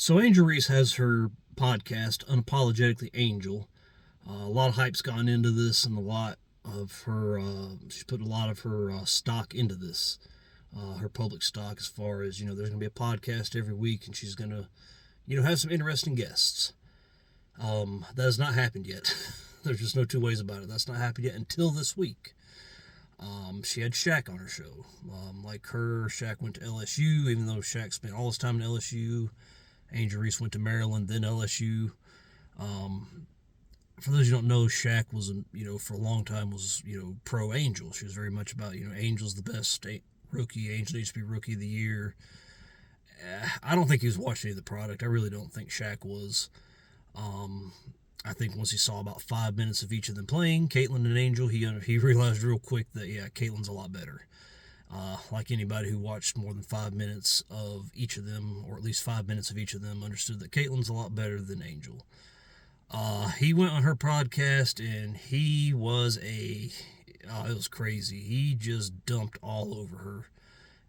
So Angel Reese has her podcast, Unapologetically Angel. A lot of hype's gone into this, and a lot of her, she's put a lot of her stock into this, her public stock, as far as, there's going to be a podcast every week, and she's going to, have some interesting guests. That has not happened yet. There's just no two ways about it. That's not happened yet until this week. She had Shaq on her show. Like her, Shaq went to LSU, even though Shaq spent all his time in LSU. Angel Reese went to Maryland, then LSU. For those who don't know, Shaq was, for a long time was, pro Angel. She was very much about, Angel's the best rookie. Angel needs to be rookie of the year. I don't think he was watching any of the product. I really don't think Shaq was. I think once he saw about 5 minutes of each of them playing, Caitlyn and Angel, he realized real quick that, yeah, Caitlyn's a lot better. Like anybody who watched more than 5 minutes of each of them, or at least 5 minutes of each of them, understood that Caitlyn's a lot better than Angel. He went on her podcast, and it was crazy. He just dumped all over her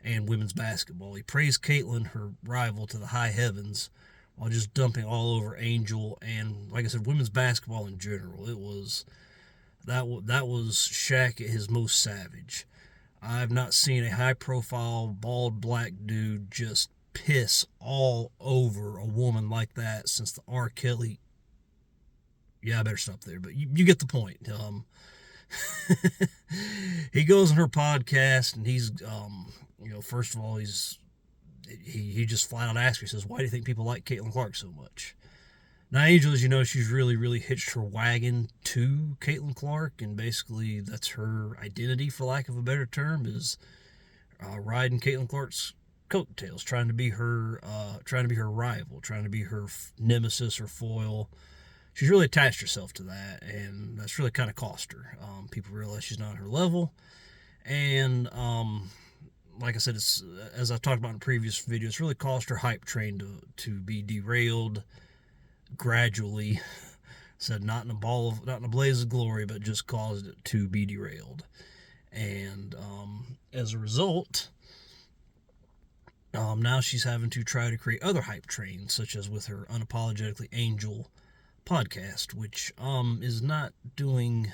and women's basketball. He praised Caitlyn, her rival, to the high heavens, while just dumping all over Angel and, like I said, women's basketball in general. That was Shaq at his most savage. I've not seen a high-profile, bald black dude just piss all over a woman like that since the R. Kelly. Yeah, I better stop there, but you get the point. He goes on her podcast, and he's, first of all, he just flat out asks her, he says, "Why do you think people like Caitlin Clark so much?" Now, Angel, as you know, she's really, really hitched her wagon to Caitlin Clark, and basically that's her identity, for lack of a better term, is riding Caitlin Clark's coattails, trying to be her rival, trying to be her nemesis or foil. She's really attached herself to that, and that's really kind of cost her. People realize she's not at her level, and like I said, it's, as I talked about in a previous video, it's really cost her hype train to be derailed gradually. Said not in a blaze of glory, but just caused it to be derailed. And as a result, now she's having to try to create other hype trains, such as with her Unapologetically Angel podcast, which is not doing.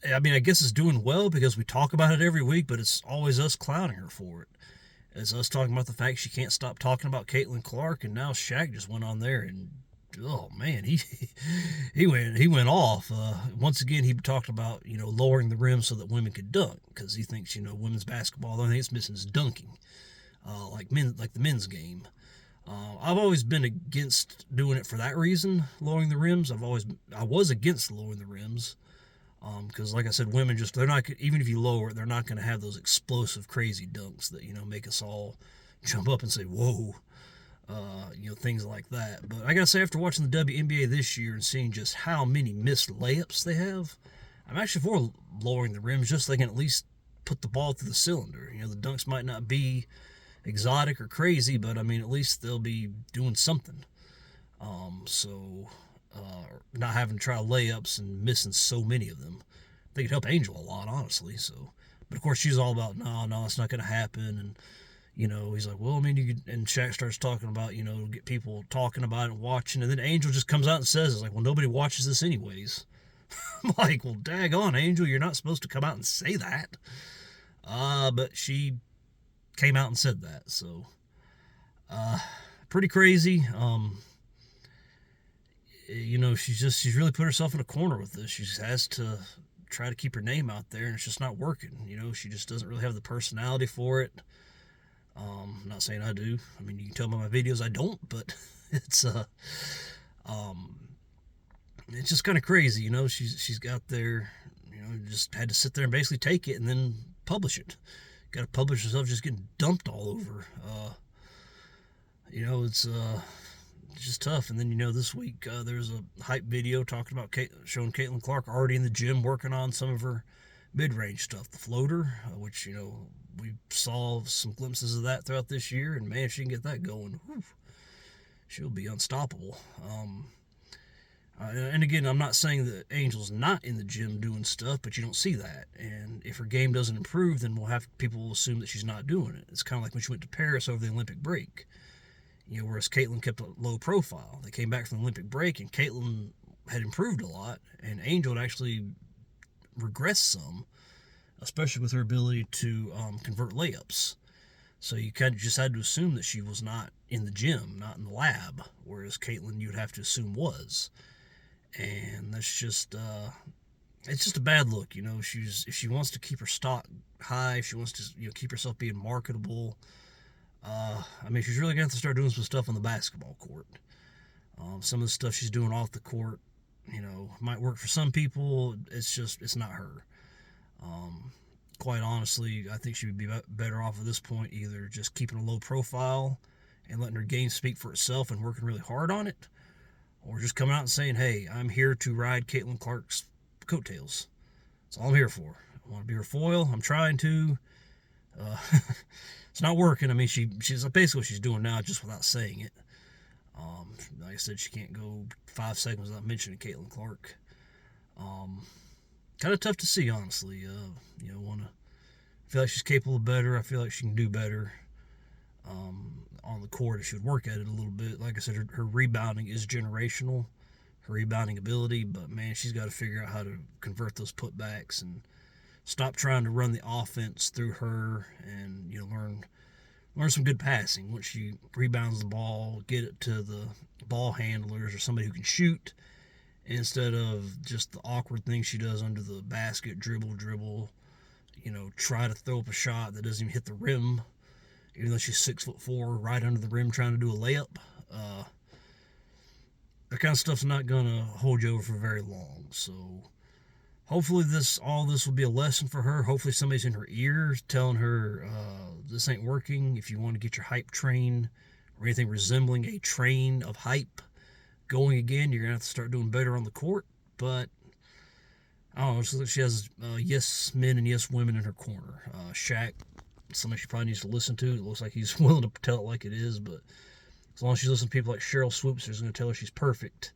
I mean, I guess it's doing well because we talk about it every week, but it's always us clowning her for it. It's us talking about the fact she can't stop talking about Caitlin Clark, and now Shaq just went on there and, oh man, he went off. Once again, he talked about lowering the rim so that women could dunk, because he thinks women's basketball, the only thing it's missing is dunking, like the men's game. I've always been against doing it for that reason, lowering the rims. I was against lowering the rims. Because, like I said, women they're not, even if you lower it, they're not going to have those explosive, crazy dunks that, make us all jump up and say, whoa, things like that. But I got to say, after watching the WNBA this year and seeing just how many missed layups they have, I'm actually for lowering the rims just so they can at least put the ball through the cylinder. The dunks might not be exotic or crazy, but, I mean, at least they'll be doing something. Not having to try layups and missing so many of them. They could help Angel a lot, honestly. So, but of course she's all about no, it's not going to happen. And he's like, well, I mean, and Shaq starts talking about get people talking about it and watching, and then Angel just comes out and says, it's like, well, nobody watches this anyways. I'm like, well, daggone, Angel, you're not supposed to come out and say that. But she came out and said that. So, pretty crazy. She's really put herself in a corner with this. She just has to try to keep her name out there, and it's just not working. She just doesn't really have the personality for it. I'm not saying I do. I mean, you can tell by my videos I don't, but it's just kind of crazy. She's got there, just had to sit there and basically take it and then publish it. Got to publish herself just getting dumped all over. It's just tough. And then this week there's a hype video talking about showing Caitlin Clark already in the gym working on some of her mid-range stuff, the floater, which we saw some glimpses of that throughout this year, and man, if she can get that going, whew, she'll be unstoppable. And again, I'm not saying that Angel's not in the gym doing stuff, but you don't see that. And if her game doesn't improve, then people will assume that she's not doing it. It's kind of like when she went to Paris over the Olympic break. Whereas Caitlin kept a low profile. They came back from the Olympic break, and Caitlin had improved a lot, and Angel had actually regressed some, especially with her ability to convert layups. So you kind of just had to assume that she was not in the gym, not in the lab, whereas Caitlin you'd have to assume was. And that's just it's just a bad look. If she wants to keep her stock high, if she wants to keep herself being marketable, she's really gonna have to start doing some stuff on the basketball court. Some of the stuff she's doing off the court, might work for some people. It's not her. Um, Quite honestly, I think she would be better off at this point either just keeping a low profile and letting her game speak for itself and working really hard on it, or just coming out and saying, "Hey, I'm here to ride Caitlin Clark's coattails. That's all I'm here for. I want to be her foil. I'm trying to. Uh, it's not working. She's basically what she's doing now, just without saying it. Like I said, she can't go 5 seconds without mentioning Caitlin Clark. Um, Kind of tough to see, honestly. I feel like she's capable of better. I feel like she can do better on the court if she would work at it a little bit. Like I said, her rebounding is generational, her rebounding ability, but man, she's got to figure out how to convert those putbacks and stop trying to run the offense through her, and learn some good passing. Once she rebounds the ball, get it to the ball handlers or somebody who can shoot, instead of just the awkward thing she does under the basket, dribble, try to throw up a shot that doesn't even hit the rim, even though she's 6'4", right under the rim trying to do a layup. That kind of stuff's not gonna hold you over for very long. So hopefully all this will be a lesson for her. Hopefully somebody's in her ear telling her this ain't working. If you want to get your hype train or anything resembling a train of hype going again, you're gonna have to start doing better on the court. But I don't know. It looks like she has yes men and yes women in her corner. Shaq, somebody she probably needs to listen to. It looks like he's willing to tell it like it is, but as long as she listens to people like Cheryl Swoops, who's going to tell her she's perfect,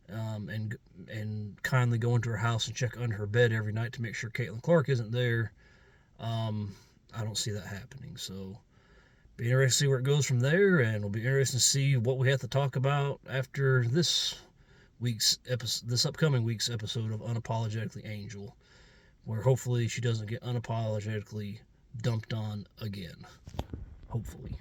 and kindly go into her house and check under her bed every night to make sure Caitlin Clark isn't there, I don't see that happening. So be interesting to see where it goes from there, and it'll be interesting to see what we have to talk about after this upcoming week's episode of Unapologetically Angel, where hopefully she doesn't get unapologetically dumped on again. Hopefully.